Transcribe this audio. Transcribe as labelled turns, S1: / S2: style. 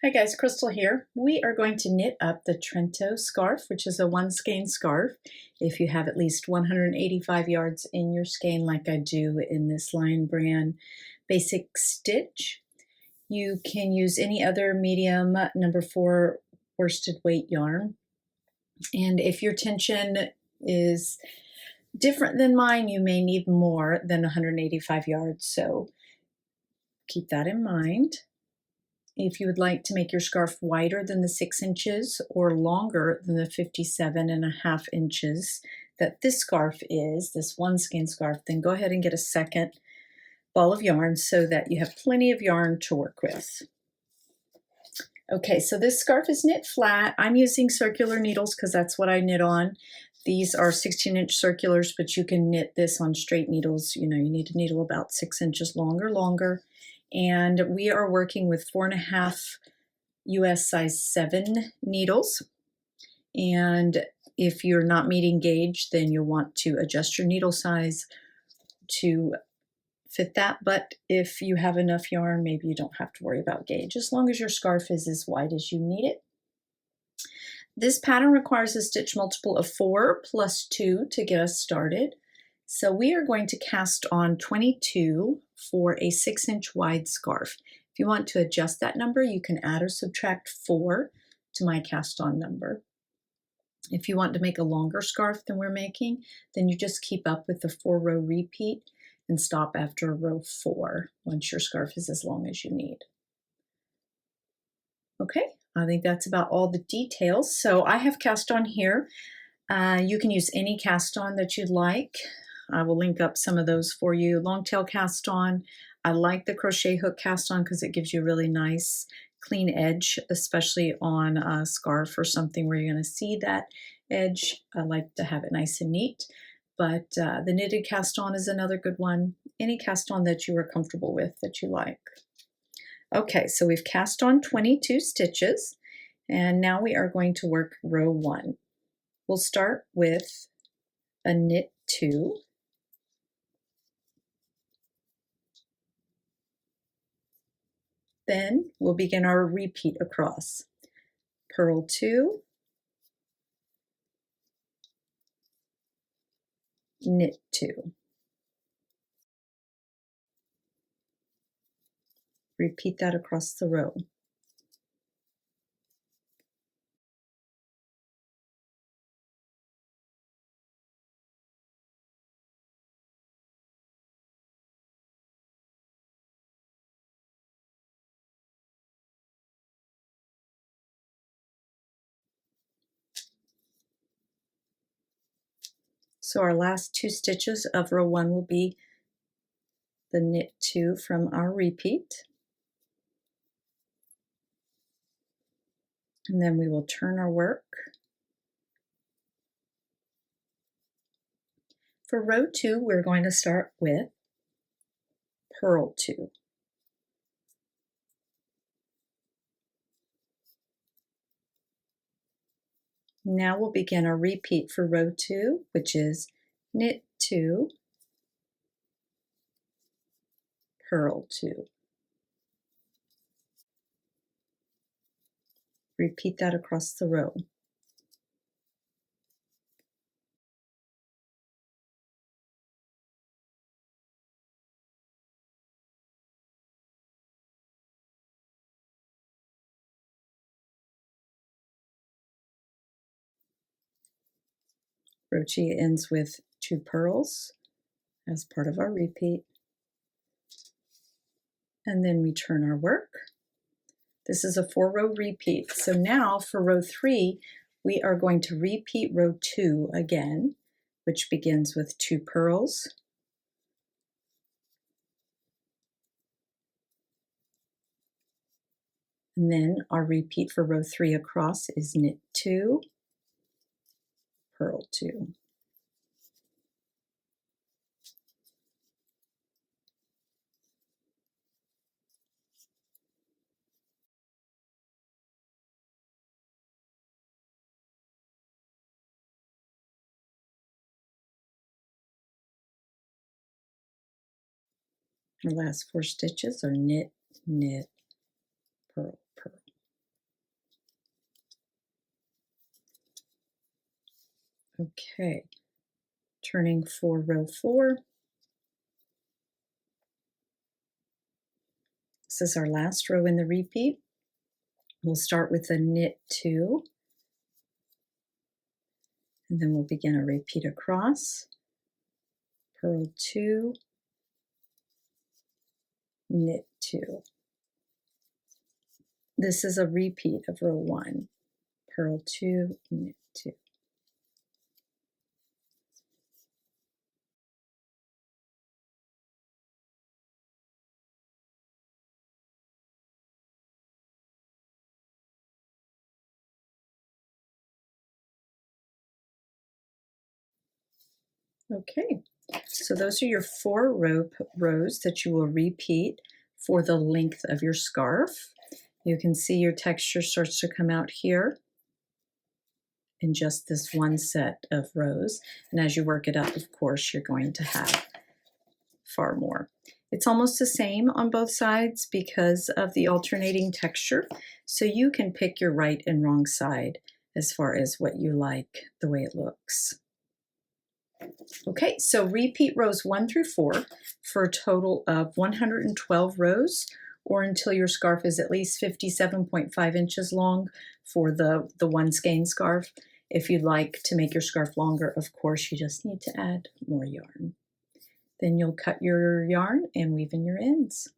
S1: Hi guys, Crystal here. We are going to knit up the Trento Scarf, which is a one skein scarf. If you have at least 185 yards in your skein like I do in this Lion Brand basic stitch, you can use any other medium number 4 worsted weight yarn. And if your tension is different than mine, you may need more than 185 yards, so keep that in mind. If you would like to make your scarf wider than the 6 inches or longer than the 57.5 inches that this scarf is, this one skein scarf, then go ahead and get a second ball of yarn so that you have plenty of yarn to work with. Okay, so this scarf is knit flat. I'm using circular needles because that's what I knit on. These are 16-inch circulars, but you can knit this on straight needles. You need to needle about 6 inches longer. And we are working with 4.5 US size 7 needles. And if you're not meeting gauge, then you'll want to adjust your needle size to fit that. But if you have enough yarn, maybe you don't have to worry about gauge, as long as your scarf is as wide as you need it. This pattern requires a stitch multiple of 4 plus 2 to get us started. So we are going to cast on 22 for a 6-inch wide scarf. If you want to adjust that number, you can add or subtract 4 to my cast on number. If you want to make a longer scarf than we're making, then you just keep up with the 4-row repeat and stop after row 4 once your scarf is as long as you need. Okay, I think that's about all the details. So I have cast on here. You can use any cast on that you'd like. I will link up some of those for you. Long tail cast on. I like the crochet hook cast on because it gives you a really nice clean edge, especially on a scarf or something where you're going to see that edge. I like to have it nice and neat. But the knitted cast on is another good one. Any cast on that you are comfortable with that you like. Okay, so we've cast on 22 stitches, and now we are going to work row 1. We'll start with a knit 2. Then we'll begin our repeat across. Purl 2, knit 2. Repeat that across the row. So our last 2 stitches of row 1 will be the knit 2 from our repeat. And then we will turn our work. For row 2, we're going to start with purl 2. Now we'll begin our repeat for row 2, which is knit 2, purl 2. Repeat that across the row. Row 2 ends with 2 purls as part of our repeat. And then we turn our work. This is a 4-row repeat. So now for row 3, we are going to repeat row 2 again, which begins with 2 purls. And then our repeat for row 3 across is knit 2, purl 2. Our last 4 stitches are knit, knit, purl, purl. Okay, turning for row 4. This is our last row in the repeat. We'll start with a knit 2, and then we'll begin a repeat across, purl 2, knit 2. This is a repeat of row 1, purl 2, knit 2. Okay, so those are your 4 rows that you will repeat for the length of your scarf. You can see your texture starts to come out here in just this one set of rows. And as you work it up, of course, you're going to have far more. It's almost the same on both sides because of the alternating texture. So you can pick your right and wrong side as far as what you like the way it looks. Okay, so repeat rows 1 through 4 for a total of 112 rows, or until your scarf is at least 57.5 inches long for the one skein scarf. If you'd like to make your scarf longer, of course, you just need to add more yarn. Then you'll cut your yarn and weave in your ends.